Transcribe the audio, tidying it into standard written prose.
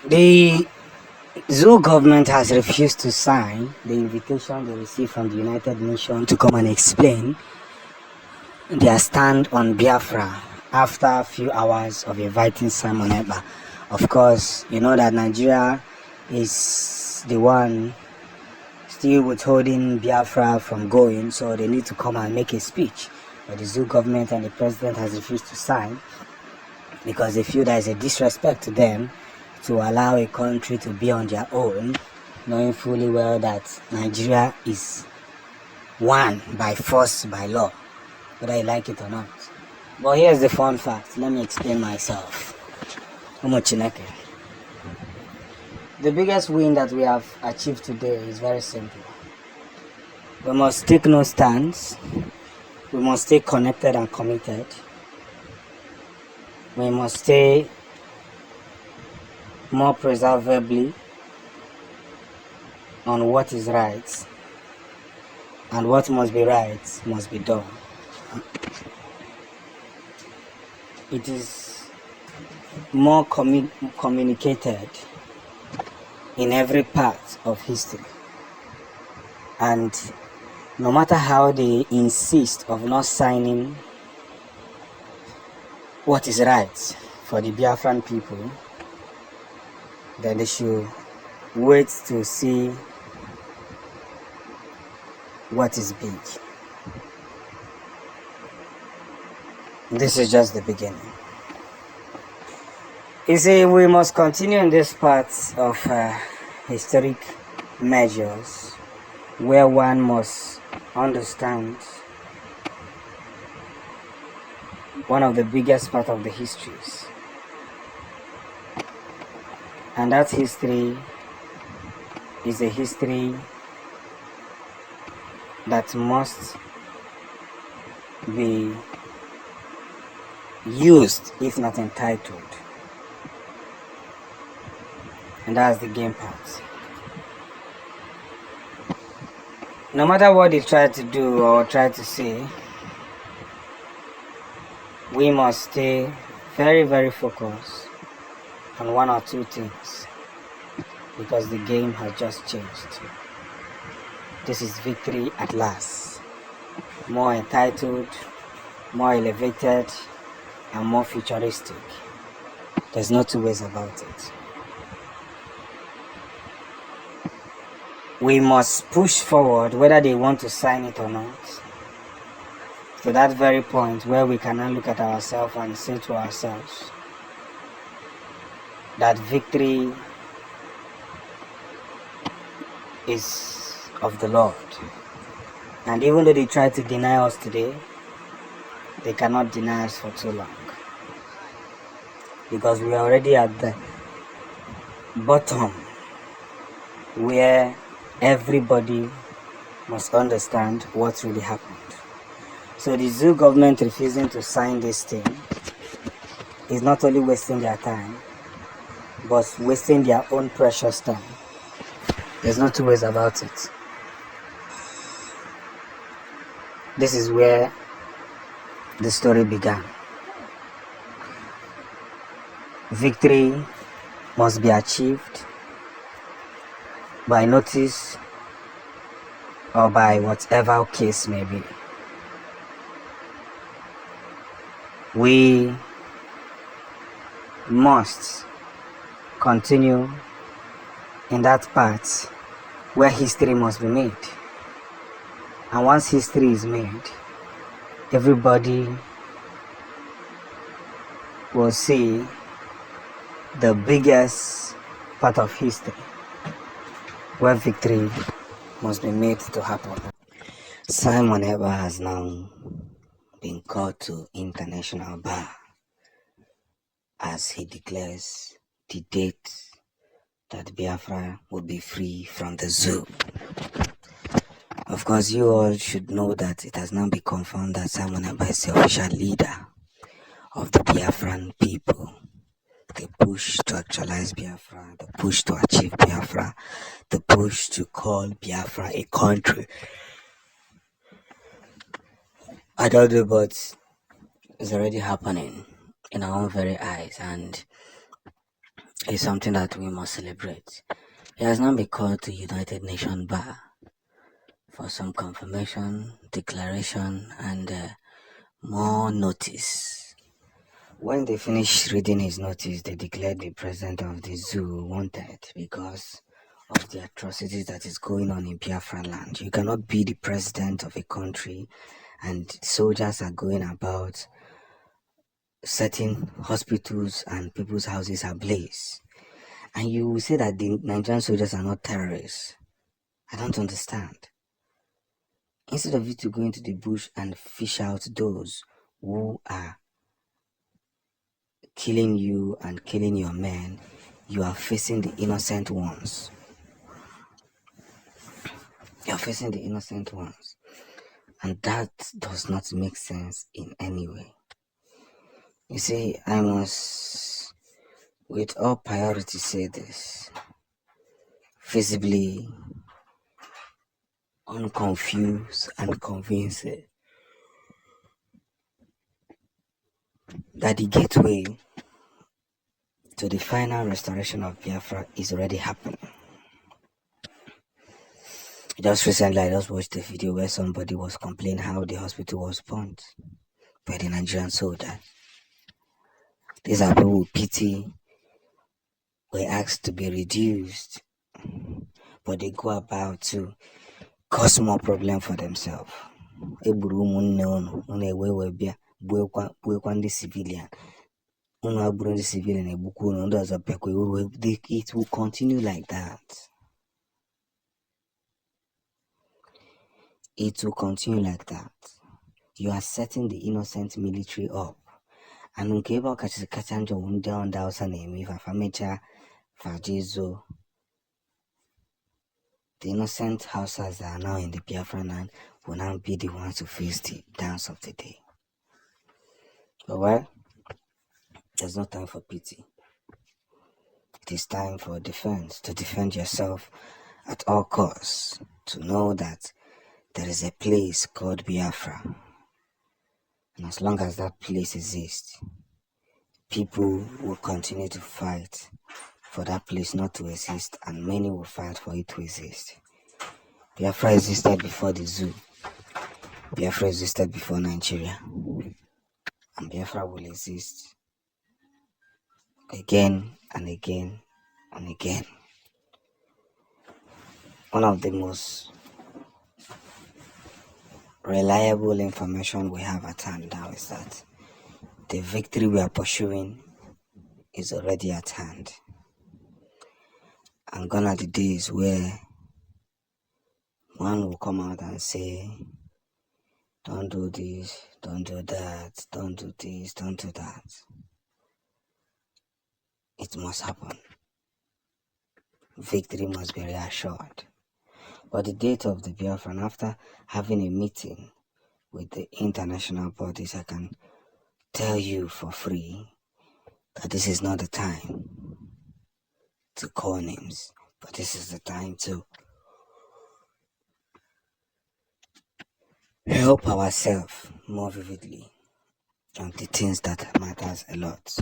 The Zoo government has refused to sign the invitation they received from the United Nations to come and explain their stand on Biafra after a few hours of inviting Simon Ekpa. Of course, you know that Nigeria is the one still withholding Biafra from going, so they need to come and make a speech. But the Zoo government and the president has refused to sign because they feel there is a disrespect to them to allow a country to be on their own, knowing fully well that Nigeria is one by force, by law, whether you like it or not. But here's the fun fact. Let me explain myself. The biggest win that we have achieved today is very simple. We must take no stance. We must stay connected and committed. We must stay more preservably on what is right, and what must be right must be done. It is more communicated in every part of history, and no matter how they insist of not signing what is right for the Biafran people, then they should wait to see what is big. This is just the beginning. You see, we must continue in this part of historic measures where one must understand one of the biggest part of the histories. And that history is a history that must be used, if not entitled. And that's the game part. No matter what they try to do or try to say, we must stay very, very focused on one or two things, because the game has just changed. This is victory at last. More entitled, more elevated, and more futuristic. There's no two ways about it. We must push forward whether they want to sign it or not, to that very point where we cannot look at ourselves and say to ourselves that victory is of the Lord. And even though they try to deny us today, they cannot deny us for too long, because we are already at the bottom where everybody must understand what really happened. So the Zoo government refusing to sign this thing is not only wasting their time, but wasting their own precious time. There's no two ways about it. This is where the story began. Victory must be achieved by notice or by whatever case may be. We must continue in that part where history must be made. And once history is made, everybody will see the biggest part of history where victory must be made to happen. Simon Ekpa has now been called to international bar as he declares the date that Biafra will be free from the zoo. Of course, you all should know that it has now been confirmed that Simon Ekpa is the official leader of the Biafran people. The push to actualize Biafra, the push to achieve Biafra, the push to call Biafra a country. I don't know, but it's already happening in our own very eyes, and is something that we must celebrate. He has now been called to United Nations Bar for some confirmation, declaration, and more notice. When they finished reading his notice, they declared the president of the zoo wanted because of the atrocities that is going on in Biafran land. You cannot be the president of a country and soldiers are going about setting hospitals and people's houses ablaze. And you will say that the Nigerian soldiers are not terrorists. I don't understand. Instead of you to go into the bush and fish out those who are killing you and killing your men, you are facing the innocent ones. You're facing the innocent ones. And that does not make sense in any way. You see, I must, with all priority, say this. Visibly, unconfused and convinced that the gateway to the final restoration of Biafra is already happening. Just recently, I just watched a video where somebody was complaining how the hospital was bombed by the Nigerian soldier. These are people with pity, were asked to be reduced, but they go about to cause more problem for themselves. Egburu ụmụnne unu, unu ewewe bịa gbuekwa ndị civilian. Unu agburu ndị civilian egbukwa unu, ndị ọzọ bịakwa ewewe. It will continue like that. It will continue like that. You are setting the innocent military up. And nke ebe ọ kachasị kacha njọ bụ ndị ọnda Hausa na-eme ife afa mechaa fajezo. The innocent Hausas that are now in the Biafran land will now be the ones to face the dance of the day. But well, there's no time for pity. It is time for defense, to defend yourself at all costs, to know that there is a place called Biafra. And as long as that place exists, people will continue to fight for that place not to exist, and many will fight for it to exist. Biafra existed before the zoo. Biafra existed before Nigeria. And Biafra will exist again and again and again. One of the most reliable information we have at hand now is that the victory we are pursuing is already at hand. And gone are the days where one will come out and say, don't do this, don't do that, don't do this, don't do that. It must happen. Victory must be reassured. But the date of the Biafran, after having a meeting with the international bodies, I can tell you for free that this is not the time to call names, but this is the time to help ourselves more vividly on the things that matters a lot.